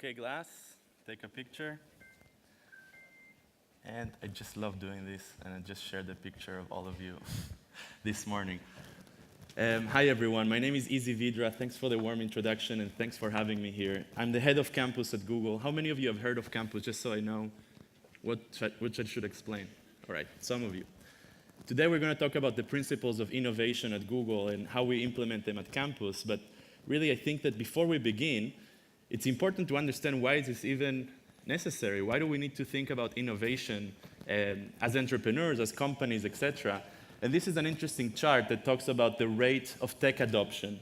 Okay, glass, take a picture. And I just love doing this, and I just shared a picture of all of you this morning. Hi, everyone. My name is Ezequiel Vidra. Thanks for the warm introduction, and thanks for having me here. I'm the head of campus at Google. How many of you have heard of campus, just so I know which I should explain? All right, some of you. Today, we're going to talk about the principles of innovation at Google and how we implement them at campus. But really, I think that before we begin, it's important to understand why it is even necessary. Why do we need to think about innovation as entrepreneurs, as companies, etc.? And this is an interesting chart that talks about the rate of tech adoption.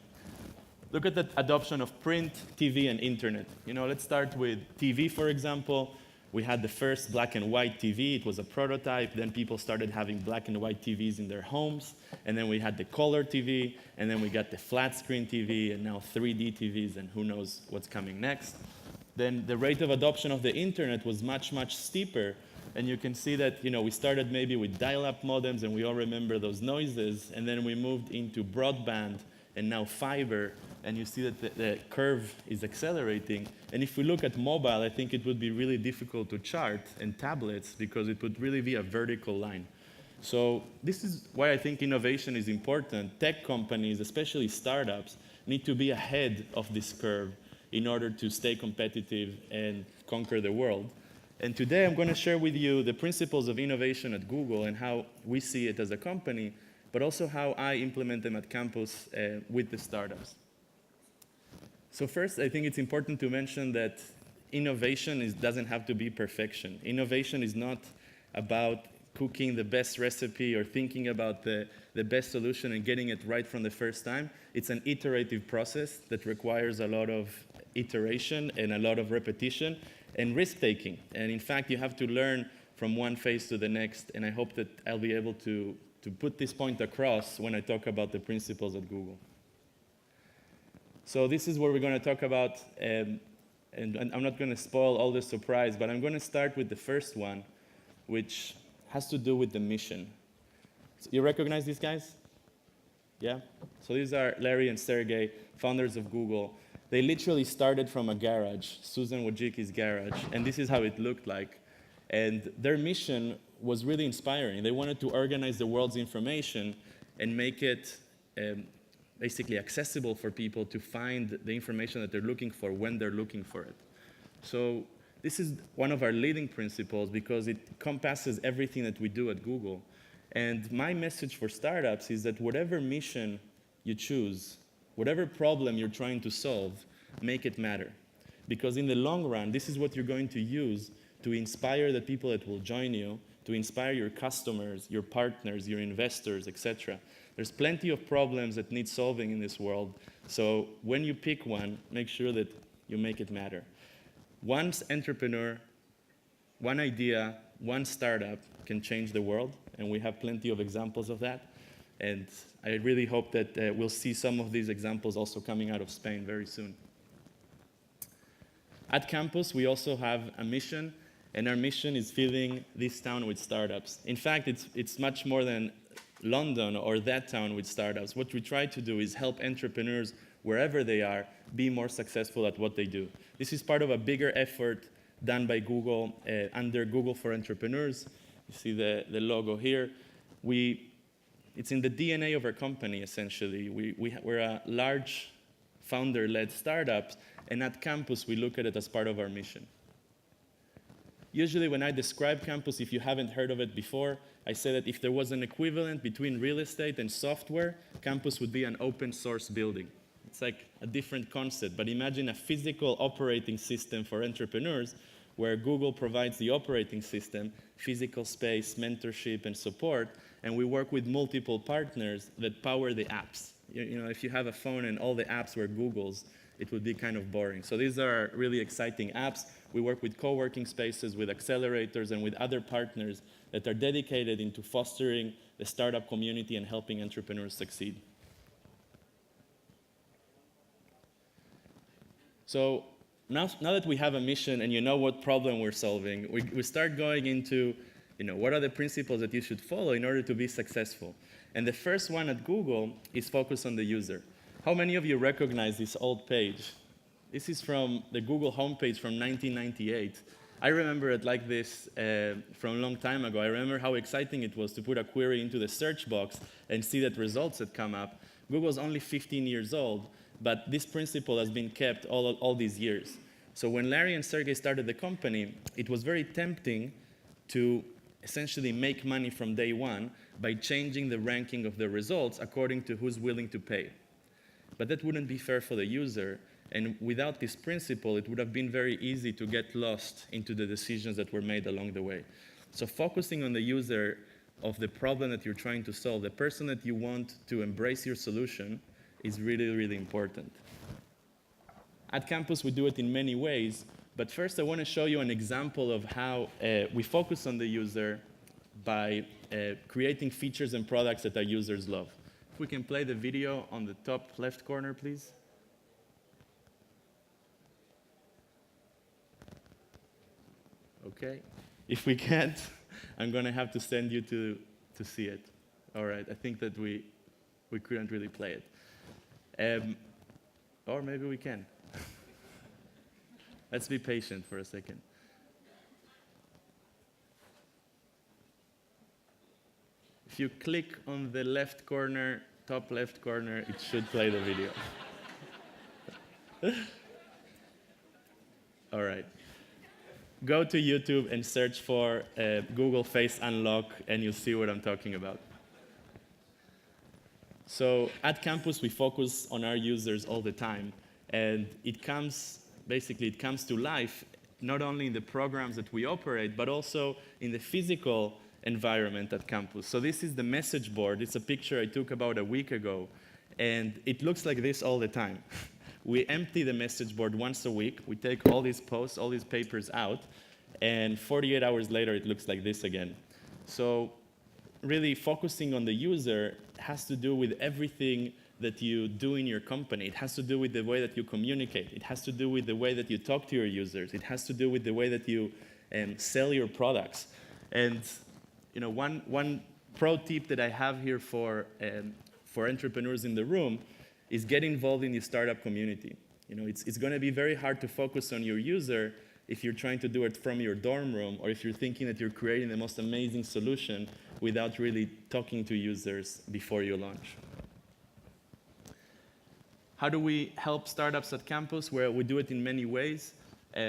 Look at the adoption of print, TV, and internet. Let's start with TV, for example. We had the first black and white TV. It was a prototype. Then people started having black and white TVs in their homes. And then we had the color TV. And then we got the flat screen TV, and now 3D TVs, and who knows what's coming next. Then the rate of adoption of the internet was much, much steeper. And you can see that we started maybe with dial-up modems, and we all remember those noises. And then we moved into broadband, and now fiber. And you see that the curve is accelerating. And if we look at mobile, I think it would be really difficult to chart, and tablets, because it would really be a vertical line. So this is why I think innovation is important. Tech companies, especially startups, need to be ahead of this curve in order to stay competitive and conquer the world. And today I'm going to share with you the principles of innovation at Google and how we see it as a company, but also how I implement them at campus with the startups. So first, I think it's important to mention that innovation doesn't have to be perfection. Innovation is not about cooking the best recipe or thinking about the best solution and getting it right from the first time. It's an iterative process that requires a lot of iteration and a lot of repetition and risk-taking. And in fact, you have to learn from one phase to the next, and I hope that I'll be able to put this point across when I talk about the principles at Google. So this is where we're going to talk about, and I'm not going to spoil all the surprise, but I'm going to start with the first one, which has to do with the mission. So you recognize these guys? Yeah? So these are Larry and Sergey, founders of Google. They literally started from a garage, Susan Wojcicki's garage, and this is how it looked like. And their mission was really inspiring. They wanted to organize the world's information and make it basically accessible for people to find the information that they're looking for when they're looking for it. So this is one of our leading principles because it encompasses everything that we do at Google. And my message for startups is that whatever mission you choose, whatever problem you're trying to solve, make it matter. Because in the long run, this is what you're going to use to inspire the people that will join you, to inspire your customers, your partners, your investors, etc. There's plenty of problems that need solving in this world. So when you pick one, make sure that you make it matter. One entrepreneur, one idea, one startup can change the world, and we have plenty of examples of that. And I really hope that we'll see some of these examples also coming out of Spain very soon. At campus, we also have a mission, and our mission is filling this town with startups. In fact, it's much more than London or that town with startups. What we try to do is help entrepreneurs, wherever they are, be more successful at what they do. This is part of a bigger effort done by Google under Google for Entrepreneurs. You see the logo here. It's in the DNA of our company, essentially. We're a large founder-led startup, and at campus, we look at it as part of our mission. Usually when I describe campus, if you haven't heard of it before, I say that if there was an equivalent between real estate and software, campus would be an open source building. It's like a different concept, but imagine a physical operating system for entrepreneurs where Google provides the operating system, physical space, mentorship, and support, and we work with multiple partners that power the apps. If you have a phone and all the apps were Google's, it would be kind of boring. So these are really exciting apps. We work with co-working spaces, with accelerators, and with other partners that are dedicated into fostering the startup community and helping entrepreneurs succeed. So now that we have a mission and you know what problem we're solving, we start going into what are the principles that you should follow in order to be successful. And the first one at Google is focus on the user. How many of you recognize this old page? This is from the Google homepage from 1998. I remember it like this from a long time ago. I remember how exciting it was to put a query into the search box and see that results had come up. Google's only 15 years old, but this principle has been kept all these years. So when Larry and Sergey started the company, it was very tempting to essentially make money from day one by changing the ranking of the results according to who's willing to pay. But that wouldn't be fair for the user, and without this principle, it would have been very easy to get lost into the decisions that were made along the way. So focusing on the user of the problem that you're trying to solve, the person that you want to embrace your solution, is really, really important. At Campus, we do it in many ways, but first I want to show you an example of how we focus on the user by creating features and products that our users love. If we can play the video on the top left corner, please. Okay. If we can't, I'm going to have to send you to see it. All right. I think that we couldn't really play it. Or maybe we can. Let's be patient for a second. If you click on the left corner, top left corner, it should play the video. All right. Go to YouTube and search for Google Face Unlock, and you'll see what I'm talking about. So at Campus, we focus on our users all the time, and it comes to life not only in the programs that we operate, but also in the physical environment at Campus. So this is the message board. It's a picture I took about a week ago, and it looks like this all the time. We empty the message board once a week. We take all these posts, all these papers out, and 48 hours later, it looks like this again. So really focusing on the user has to do with everything that you do in your company. It has to do with the way that you communicate. It has to do with the way that you talk to your users. It has to do with the way that you sell your products. And one pro tip that I have here for entrepreneurs in the room is get involved in the startup community. It's going to be very hard to focus on your user if you're trying to do it from your dorm room, or if you're thinking that you're creating the most amazing solution without really talking to users before you launch. How do we help startups at Campus? Well, we do it in many ways.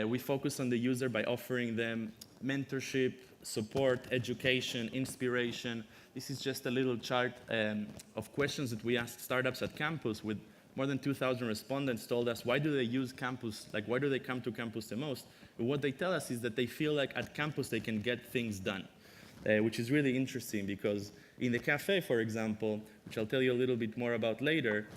We focus on the user by offering them mentorship, support, education, inspiration. This is just a little chart of questions that we asked startups at Campus. With more than 2,000 respondents told us, why do they use Campus? Why do they come to Campus the most? But what they tell us is that they feel like at Campus they can get things done, which is really interesting, because in the cafe, for example, which I'll tell you a little bit more about later,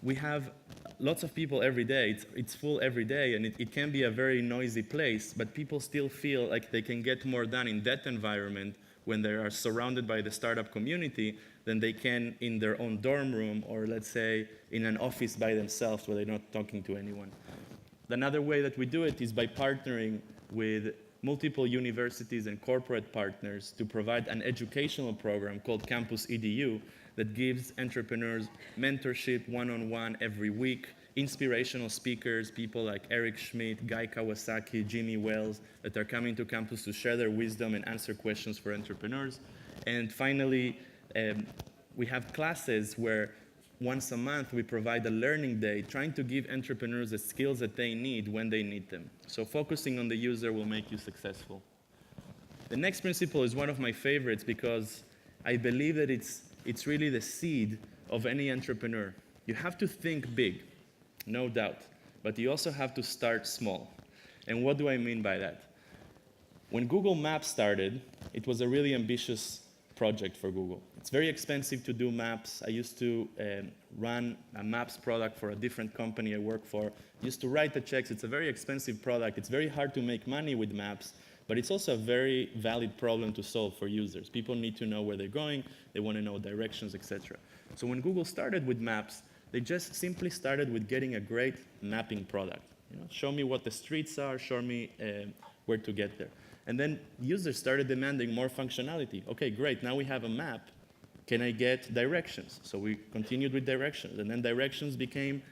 we have lots of people every day. It's full every day, and it can be a very noisy place, but people still feel like they can get more done in that environment when they are surrounded by the startup community than they can in their own dorm room, or let's say in an office by themselves where they're not talking to anyone. Another way that we do it is by partnering with multiple universities and corporate partners to provide an educational program called Campus EDU that gives entrepreneurs mentorship one-on-one every week, inspirational speakers, people like Eric Schmidt, Guy Kawasaki, Jimmy Wells, that are coming to Campus to share their wisdom and answer questions for entrepreneurs. And finally, we have classes where once a month we provide a learning day, trying to give entrepreneurs the skills that they need when they need them. So focusing on the user will make you successful. The next principle is one of my favorites, because I believe that it's really the seed of any entrepreneur. You have to think big, no doubt, but you also have to start small. And what do I mean by that? When Google Maps started, it was a really ambitious project for Google. It's very expensive to do maps. I used to run a maps product for a different company I work for. Used to write the checks. It's a very expensive product. It's very hard to make money with maps, but it's also a very valid problem to solve for users. People need to know where they're going. They want to know directions, etc. So when Google started with maps, they just simply started with getting a great mapping product. Show me what the streets are, show me where to get there. And then users started demanding more functionality. Okay, great, now we have a map. Can I get directions? So we continued with directions, and then directions became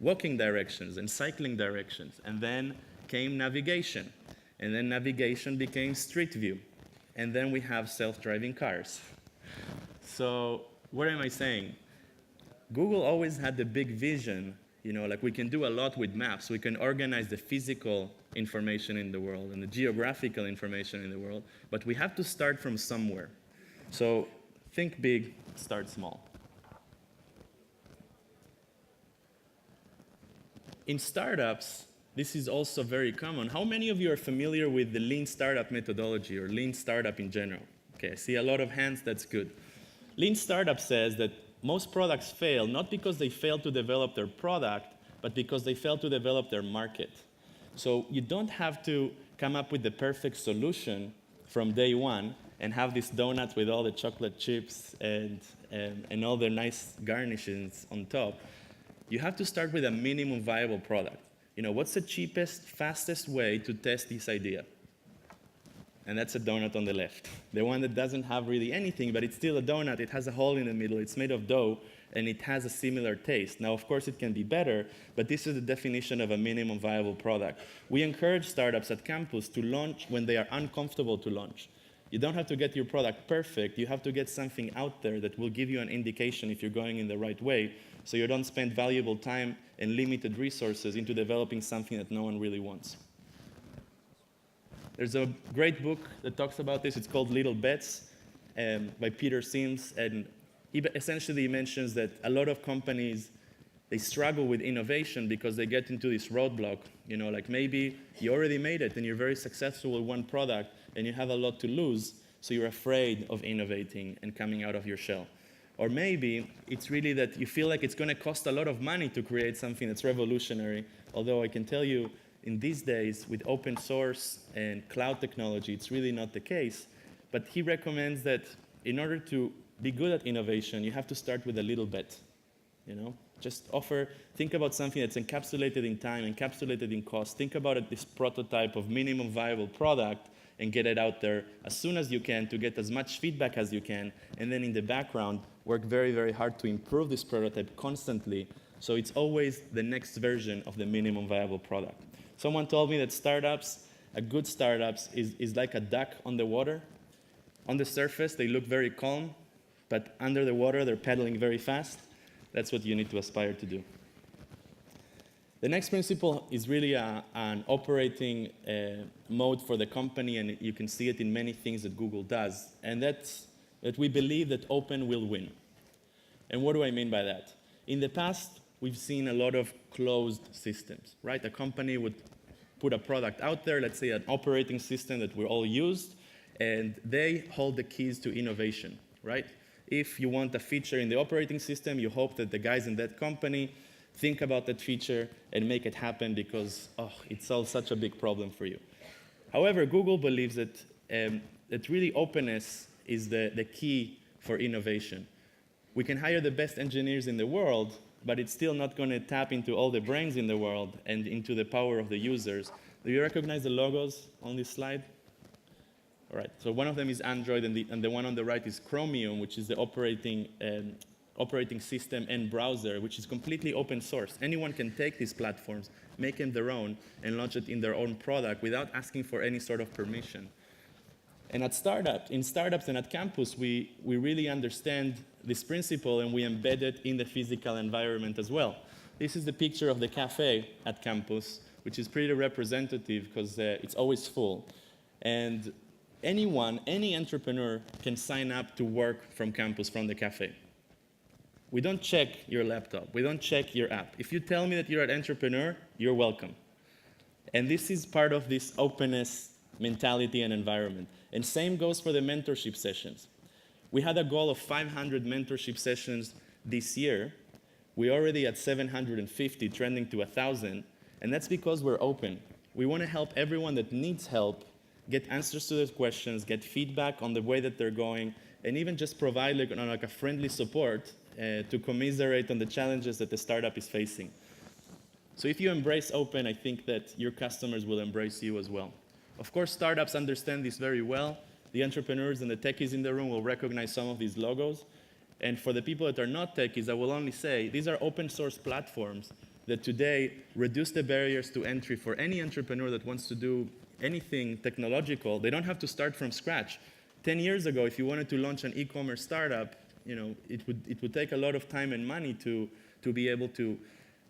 walking directions and cycling directions. And then came navigation. And then navigation became street view. And then we have self-driving cars. So what am I saying? Google always had the big vision, like we can do a lot with maps. We can organize the physical information in the world and the geographical information in the world, but we have to start from somewhere. So think big, start small. In startups, this is also very common. How many of you are familiar with the lean startup methodology or lean startup in general? Okay, I see a lot of hands, that's good. Lean startup says that most products fail not because they fail to develop their product, but because they fail to develop their market. So you don't have to come up with the perfect solution from day one and have this donut with all the chocolate chips and all the nice garnishes on top. You have to start with a minimum viable product. What's the cheapest, fastest way to test this idea? And that's a donut on the left. The one that doesn't have really anything, but it's still a donut. It has a hole in the middle. It's made of dough, and it has a similar taste. Now, of course, it can be better, but this is the definition of a minimum viable product. We encourage startups at campus to launch when they are uncomfortable to launch. You don't have to get your product perfect. You have to get something out there that will give you an indication if you're going in the right way, so you don't spend valuable time and limited resources into developing something that no one really wants. There's a great book that talks about this. It's called Little Bets by Peter Sims. And he essentially mentions that a lot of companies, they struggle with innovation because they get into this roadblock. Like maybe you already made it and you're very successful with one product and you have a lot to lose, so you're afraid of innovating and coming out of your shell. Or maybe it's really that you feel like it's going to cost a lot of money to create something that's revolutionary, although I can tell you, in these days, with open source and cloud technology, it's really not the case. But he recommends that in order to be good at innovation, you have to start with a little bet. Just think about something that's encapsulated in time, encapsulated in cost. Think about this prototype of minimum viable product and get it out there as soon as you can to get as much feedback as you can. And then in the background, work very, very hard to improve this prototype constantly. So it's always the next version of the minimum viable product. Someone told me that a good startups is like a duck on the water. On the surface, they look very calm, but under the water, they're paddling very fast. That's what you need to aspire to do. The next principle is really an operating mode for the company, and you can see it in many things that Google does, and that's that we believe that open will win. And what do I mean by that? In the past, we've seen a lot of closed systems, right? A company would put a product out there, let's say an operating system that we all used, and they hold the keys to innovation, right? If you want a feature in the operating system, you hope that the guys in that company think about that feature and make it happen because, it solves such a big problem for you. However, Google believes that really openness is the key for innovation. We can hire the best engineers in the world, but it's still not going to tap into all the brains in the world and into the power of the users. Do you recognize the logos on this slide? All right, so one of them is Android, and the one on the right is Chromium, which is the operating system and browser, which is completely open source. Anyone can take these platforms, make them their own, and launch it in their own product without asking for any sort of permission. And in startups and at campus, we really understand this principle and we embed it in the physical environment as well. This is the picture of the cafe at campus, which is pretty representative because it's always full. And any entrepreneur can sign up to work from campus, from the cafe. We don't check your laptop. We don't check your app. If you tell me that you're an entrepreneur, you're welcome. And this is part of this openness mentality and environment. And same goes for the mentorship sessions. We had a goal of 500 mentorship sessions this year. We're already at 750, trending to 1,000. And that's because we're open. We want to help everyone that needs help get answers to those questions, get feedback on the way that they're going, and even just provide like a friendly support to commiserate on the challenges that the startup is facing. So if you embrace open, I think that your customers will embrace you as well. Of course, startups understand this very well. The entrepreneurs and the techies in the room will recognize some of these logos. And for the people that are not techies, I will only say these are open source platforms that today reduce the barriers to entry for any entrepreneur that wants to do anything technological. They don't have to start from scratch. 10 years ago, if you wanted to launch an e-commerce startup, it would take a lot of time and money to be able to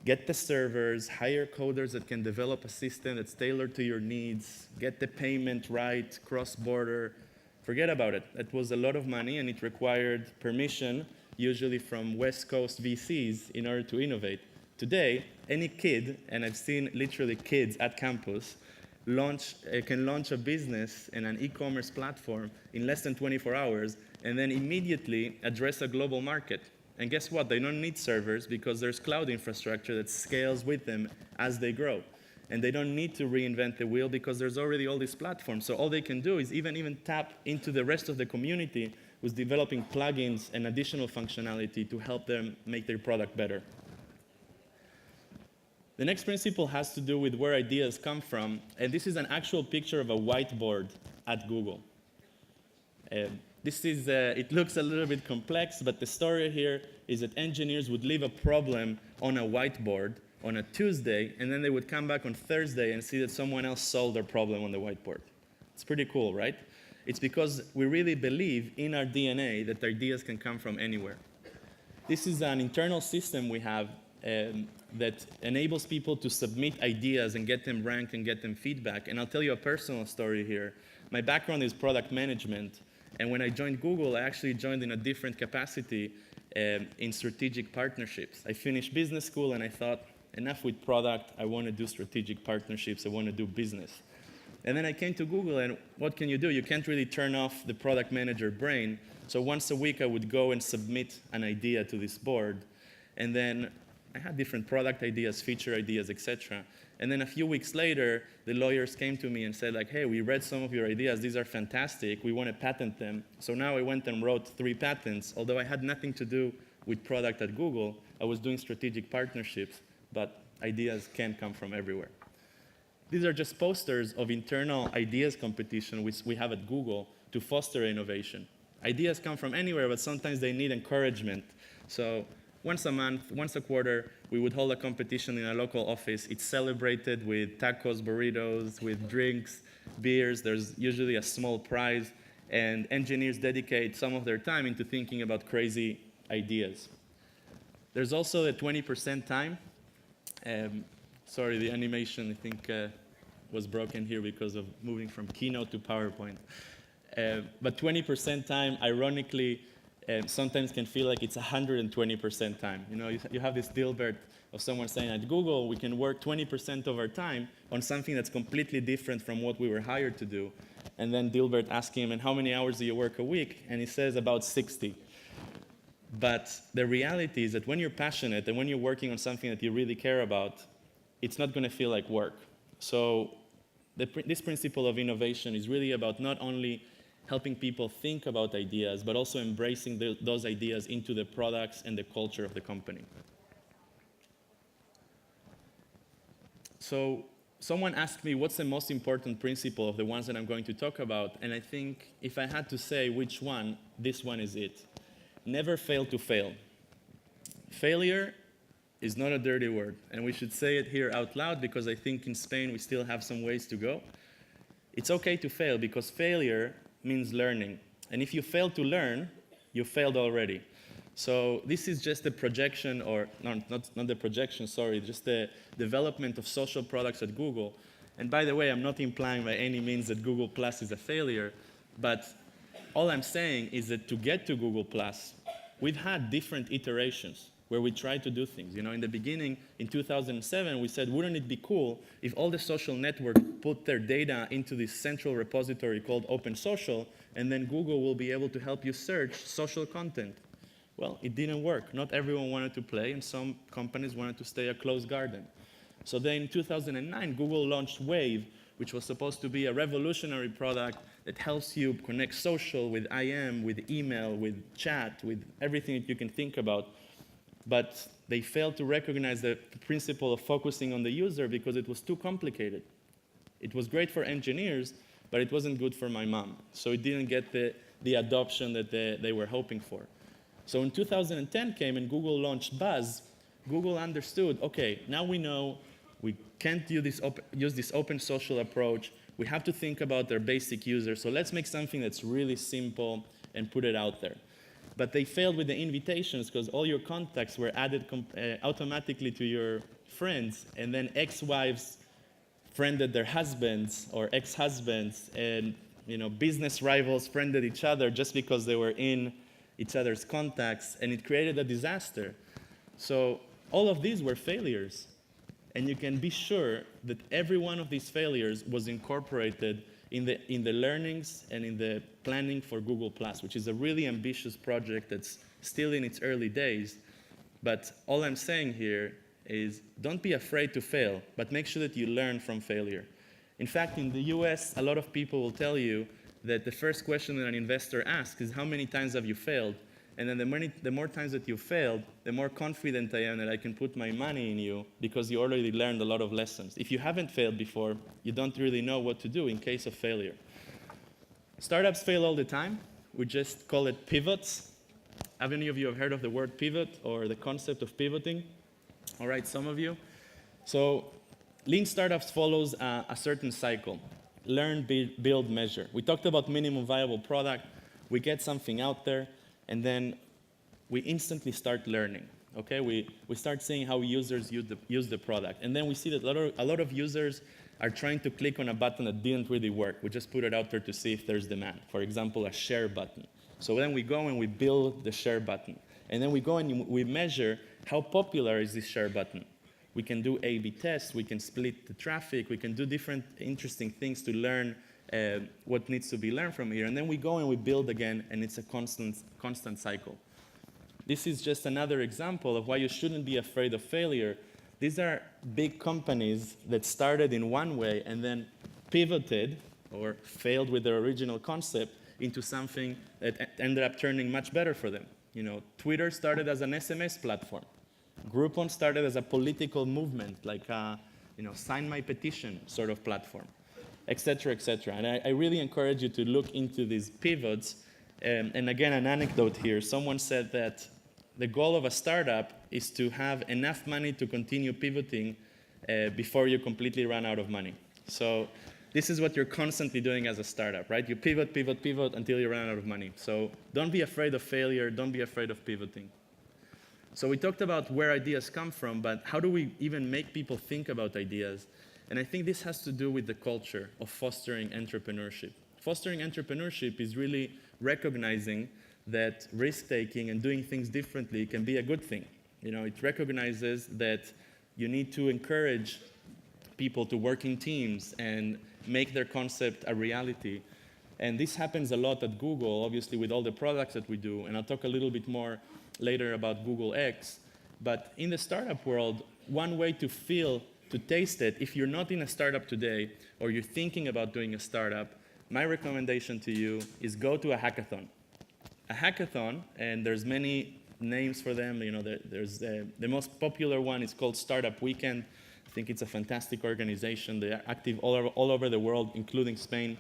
get the servers, hire coders that can develop a system that's tailored to your needs, get the payment right, cross-border. Forget about it. That was a lot of money, and it required permission, usually from West Coast VCs, in order to innovate. Today, any kid, and I've seen literally kids at campus, can launch a business in an e-commerce platform in less than 24 hours, and then immediately address a global market. And guess what? They don't need servers because there's cloud infrastructure that scales with them as they grow. And they don't need to reinvent the wheel because there's already all these platforms. So all they can do is even tap into the rest of the community who's developing plugins and additional functionality to help them make their product better. The next principle has to do with where ideas come from. And this is an actual picture of a whiteboard at Google. It looks a little bit complex, but the story here is that engineers would leave a problem on a whiteboard on a Tuesday, and then they would come back on Thursday and see that someone else solved their problem on the whiteboard. It's pretty cool, right? It's because we really believe in our DNA that ideas can come from anywhere. This is an internal system we have that enables people to submit ideas and get them ranked and get them feedback. And I'll tell you a personal story here. My background is product management. And when I joined Google, I actually joined in a different capacity in strategic partnerships. I finished business school, and I thought, enough with product. I want to do strategic partnerships. I want to do business. And then I came to Google, and what can you do? You can't really turn off the product manager brain. So once a week, I would go and submit an idea to this board. And then I had different product ideas, feature ideas, etc. And then a few weeks later, the lawyers came to me and said, like, hey, we read some of your ideas. These are fantastic. We want to patent them. So now I went and wrote 3 patents. Although I had nothing to do with product at Google, I was doing strategic partnerships, but ideas can come from everywhere. These are just posters of internal ideas competition which we have at Google to foster innovation. Ideas come from anywhere, but sometimes they need encouragement. So once a month, once a quarter, we would hold a competition in a local office. It's celebrated with tacos, burritos, with drinks, beers. There's usually a small prize, and engineers dedicate some of their time into thinking about crazy ideas. There's also a 20% time. Sorry, the animation, I think, was broken here because of moving from Keynote to PowerPoint. But 20% time, ironically, sometimes can feel like it's 120% time. You have this Dilbert of someone saying, at Google, we can work 20% of our time on something that's completely different from what we were hired to do. And then Dilbert asks him, and how many hours do you work a week? And he says about 60. But the reality is that when you're passionate and when you're working on something that you really care about, it's not going to feel like work. So this principle of innovation is really about not only helping people think about ideas, but also embracing those ideas into the products and the culture of the company. So someone asked me, what's the most important principle of the ones that I'm going to talk about? And I think if I had to say which one, this one is it. Never fail to fail. Failure is not a dirty word, and we should say it here out loud because I think in Spain we still have some ways to go. It's okay to fail because failure means learning. And if you fail to learn, you failed already. So this is just the projection, or not the projection, sorry, just the development of social products at Google. And by the way, I'm not implying by any means that Google Plus is a failure, but all I'm saying is that to get to Google Plus, we've had different iterations where we tried to do things. In the beginning, in 2007, we said, wouldn't it be cool if all the social networks put their data into this central repository called Open Social, and then Google will be able to help you search social content? Well, it didn't work. Not everyone wanted to play, and some companies wanted to stay a closed garden. So then in 2009, Google launched Wave, which was supposed to be a revolutionary product that helps you connect social with IM, with email, with chat, with everything that you can think about. But they failed to recognize the principle of focusing on the user because it was too complicated. It was great for engineers, but it wasn't good for my mom. So it didn't get the adoption that they were hoping for. So in 2010 came and Google launched Buzz, Google understood, okay, now we know we can't use this open social approach. We have to think about their basic users, so let's make something that's really simple and put it out there. But they failed with the invitations because all your contacts were added automatically to your friends, and then ex-wives friended their husbands or ex-husbands, and business rivals friended each other just because they were in each other's contacts, and it created a disaster. So all of these were failures. And you can be sure that every one of these failures was incorporated in the learnings and in the planning for Google+, which is a really ambitious project that's still in its early days. But all I'm saying here is don't be afraid to fail, but make sure that you learn from failure. In fact, in the US, a lot of people will tell you that the first question that an investor asks is, how many times have you failed? And then the more times that you failed, the more confident I am that I can put my money in you because you already learned a lot of lessons. If you haven't failed before, you don't really know what to do in case of failure. Startups fail all the time. We just call it pivots. How many of you have heard of the word pivot or the concept of pivoting? All right, some of you. So lean startups follows a certain cycle. Learn, build, measure. We talked about minimum viable product. We get something out there. And then we instantly start learning, okay? We start seeing how users use the product. And then we see that a lot of users are trying to click on a button that didn't really work. We just put it out there to see if there's demand. For example, a share button. So then we go and we build the share button. And then we go and we measure how popular is this share button. We can do A/B tests, we can split the traffic, we can do different interesting things to learn what needs to be learned from here. And then we go and we build again, and it's a constant cycle. This is just another example of why you shouldn't be afraid of failure. These are big companies that started in one way and then pivoted or failed with their original concept into something that ended up turning much better for them. Twitter started as an SMS platform. Groupon started as a political movement, like a sign my petition sort of platform, et cetera, et cetera. And I really encourage you to look into these pivots. And again, an anecdote here. Someone said that the goal of a startup is to have enough money to continue pivoting before you completely run out of money. So this is what you're constantly doing as a startup, right? You pivot, pivot, pivot until you run out of money. So don't be afraid of failure. Don't be afraid of pivoting. So we talked about where ideas come from, but how do we even make people think about ideas? And I think this has to do with the culture of fostering entrepreneurship. Fostering entrepreneurship is really recognizing that risk-taking and doing things differently can be a good thing. It recognizes that you need to encourage people to work in teams and make their concept a reality. And this happens a lot at Google, obviously, with all the products that we do. And I'll talk a little bit more later about Google X. But in the startup world, one way to taste it, if you're not in a startup today or you're thinking about doing a startup, my recommendation to you is go to a hackathon. A hackathon, and there's many names for them. There's the most popular one is called Startup Weekend. I think it's a fantastic organization. They are active all over the world, including Spain.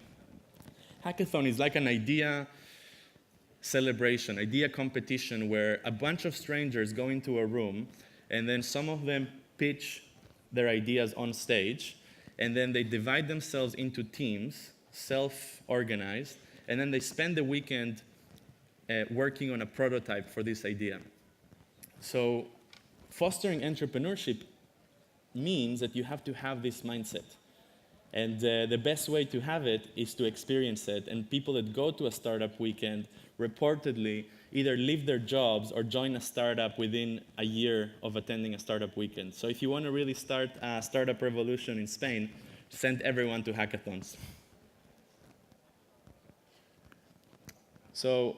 Hackathon is like an idea celebration, idea competition, where a bunch of strangers go into a room, and then some of them pitch their ideas on stage, and then they divide themselves into teams, self-organized, and then they spend the weekend working on a prototype for this idea. So fostering entrepreneurship means that you have to have this mindset. And the best way to have it is to experience it. And people that go to a startup weekend reportedly either leave their jobs or join a startup within a year of attending a startup weekend. So if you want to really start a startup revolution in Spain, send everyone to hackathons. So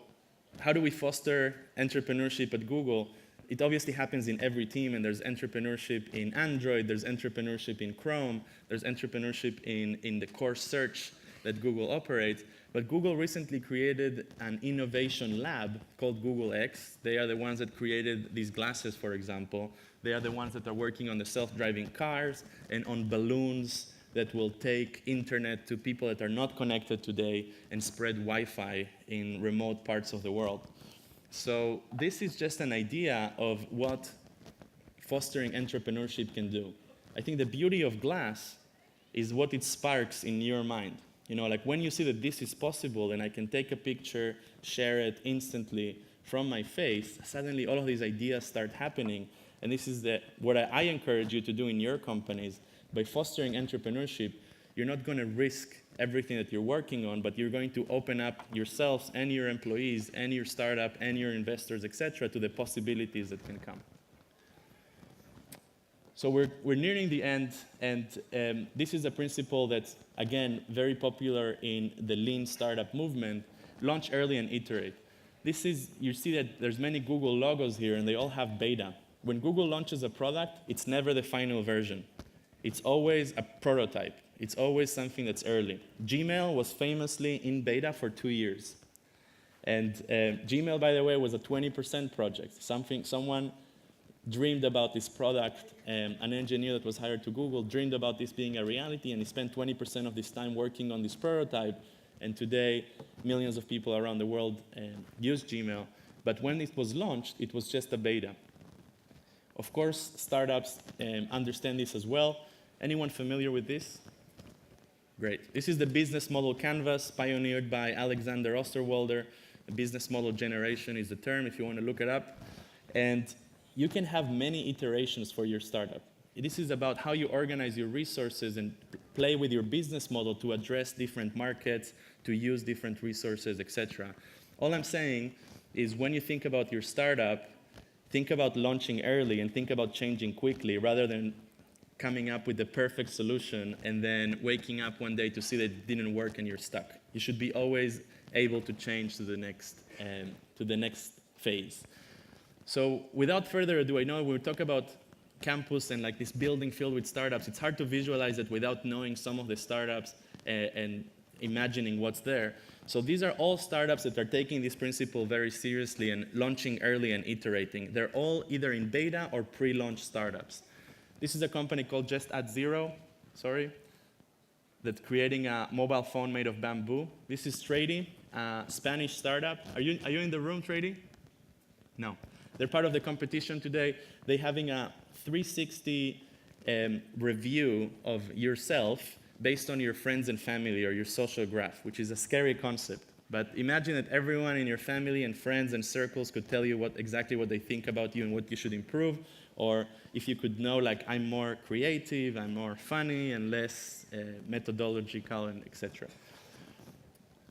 how do we foster entrepreneurship at Google? It obviously happens in every team, and there's entrepreneurship in Android, there's entrepreneurship in Chrome, there's entrepreneurship in the core search that Google operates. But Google recently created an innovation lab called Google X. They are the ones that created these glasses, for example. They are the ones that are working on the self-driving cars and on balloons that will take internet to people that are not connected today and spread Wi-Fi in remote parts of the world. So this is just an idea of what fostering entrepreneurship can do. I think the beauty of glass is what it sparks in your mind. You know, like when you see that this is possible and I can take a picture, share it instantly from my face, suddenly all of these ideas start happening. And this is what I encourage you to do in your companies. By fostering entrepreneurship, you're not going to risk everything that you're working on, but you're going to open up yourselves and your employees and your startup and your investors, etc., to the possibilities that can come. So we're nearing the end, and this is a principle that's, again, very popular in the lean startup movement: launch early and iterate. You see that there's many Google logos here, and they all have beta. When Google launches a product, it's never the final version. It's always a prototype. It's always something that's early. Gmail was famously in beta for 2 years. And Gmail, by the way, was a 20% project. Someone dreamed about this product, an engineer that was hired to Google dreamed about this being a reality, and he spent 20% of this time working on this prototype. And today, millions of people around the world use Gmail. But when it was launched, it was just a beta. Of course, startups understand this as well. Anyone familiar with this? Great. This is the business model canvas pioneered by Alexander Osterwalder. The business model generation is the term if you want to look it up. And you can have many iterations for your startup. This is about how you organize your resources and play with your business model to address different markets, to use different resources, etc. All I'm saying is when you think about your startup, think about launching early and think about changing quickly rather than coming up with the perfect solution and then waking up one day to see that it didn't work and you're stuck. You should be always able to change to the next phase. So without further ado, I know when we talk about campus and like this building filled with startups, it's hard to visualize it without knowing some of the startups and imagining what's there. So these are all startups that are taking this principle very seriously and launching early and iterating. They're all either in beta or pre-launch startups. This is a company called Just Add Zero, that's creating a mobile phone made of bamboo. This is Trady, a Spanish startup. Are you in the room, Trady? No. They're part of the competition today. They're having a 360 review of yourself based on your friends and family or your social graph, which is a scary concept. But imagine that everyone in your family and friends and circles could tell you exactly what they think about you and what you should improve. Or if you could know, like, I'm more creative, I'm more funny, and less methodological, and etc.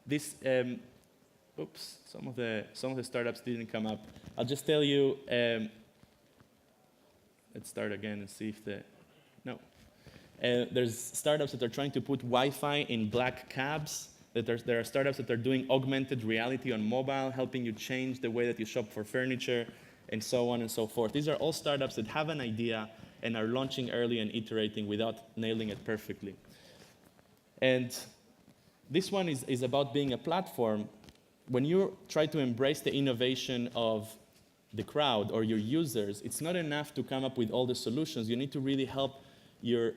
This, some of the startups didn't come up. I'll just tell you, let's start again and see if no. There's startups that are trying to put Wi-Fi in black cabs. There are startups that are doing augmented reality on mobile, helping you change the way that you shop for furniture, and so on and so forth. These are all startups that have an idea and are launching early and iterating without nailing it perfectly. And this one is about being a platform. When you try to embrace the innovation of the crowd or your users, it's not enough to come up with all the solutions. You need to really help your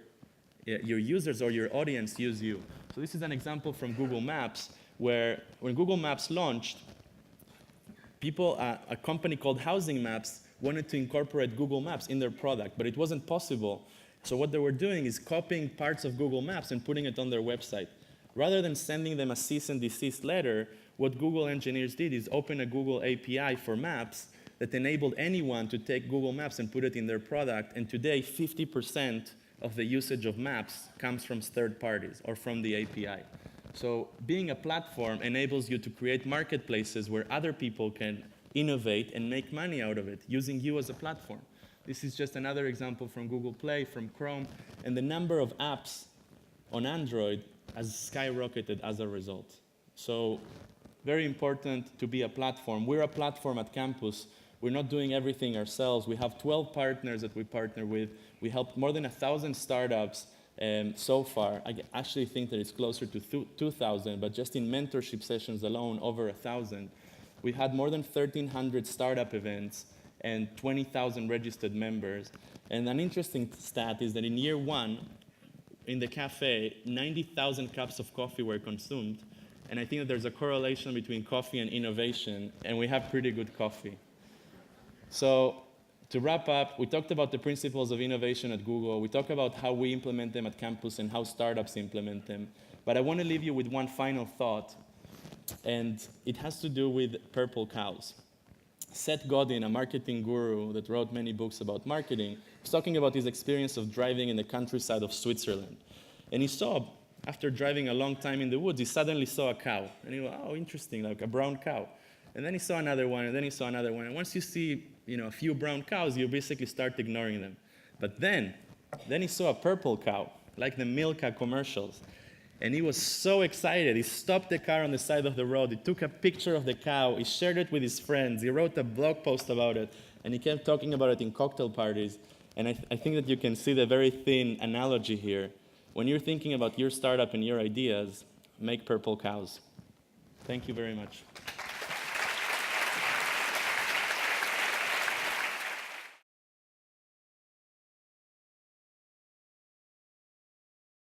users or your audience use you. So this is an example from Google Maps, where when Google Maps launched, a company called Housing Maps wanted to incorporate Google Maps in their product, but it wasn't possible. So what they were doing is copying parts of Google Maps and putting it on their website. Rather than sending them a cease and desist letter, what Google engineers did is open a Google API for Maps that enabled anyone to take Google Maps and put it in their product. And today, 50% of the usage of Maps comes from third parties or from the API. So being a platform enables you to create marketplaces where other people can innovate and make money out of it, using you as a platform. This is just another example from Google Play, from Chrome, and the number of apps on Android has skyrocketed as a result. So very important to be a platform. We're a platform at campus. We're not doing everything ourselves. We have 12 partners that we partner with. We helped more than 1,000 startups so far. I actually think that it's closer to 2,000, but just in mentorship sessions alone, over 1,000. We had more than 1,300 startup events and 20,000 registered members. And an interesting stat is that in year one, in the cafe, 90,000 cups of coffee were consumed. And I think that there's a correlation between coffee and innovation, and we have pretty good coffee. So To wrap up, we talked about the principles of innovation at Google. We talked about how we implement them at campus and how startups implement them. But I want to leave you with one final thought, and it has to do with purple cows. Seth Godin, a marketing guru that wrote many books about marketing, was talking about his experience of driving in the countryside of Switzerland. And he saw, after driving a long time in the woods, he suddenly saw a cow. And he went, oh, interesting, like a brown cow. And then he saw another one, and then he saw another one. And once you see, a few brown cows, you basically start ignoring them. But then he saw a purple cow, like the Milka commercials. And he was so excited. He stopped the car on the side of the road. He took a picture of the cow. He shared it with his friends. He wrote a blog post about it. And he kept talking about it in cocktail parties. And I think that you can see the very thin analogy here. When you're thinking about your startup and your ideas, make purple cows. Thank you very much.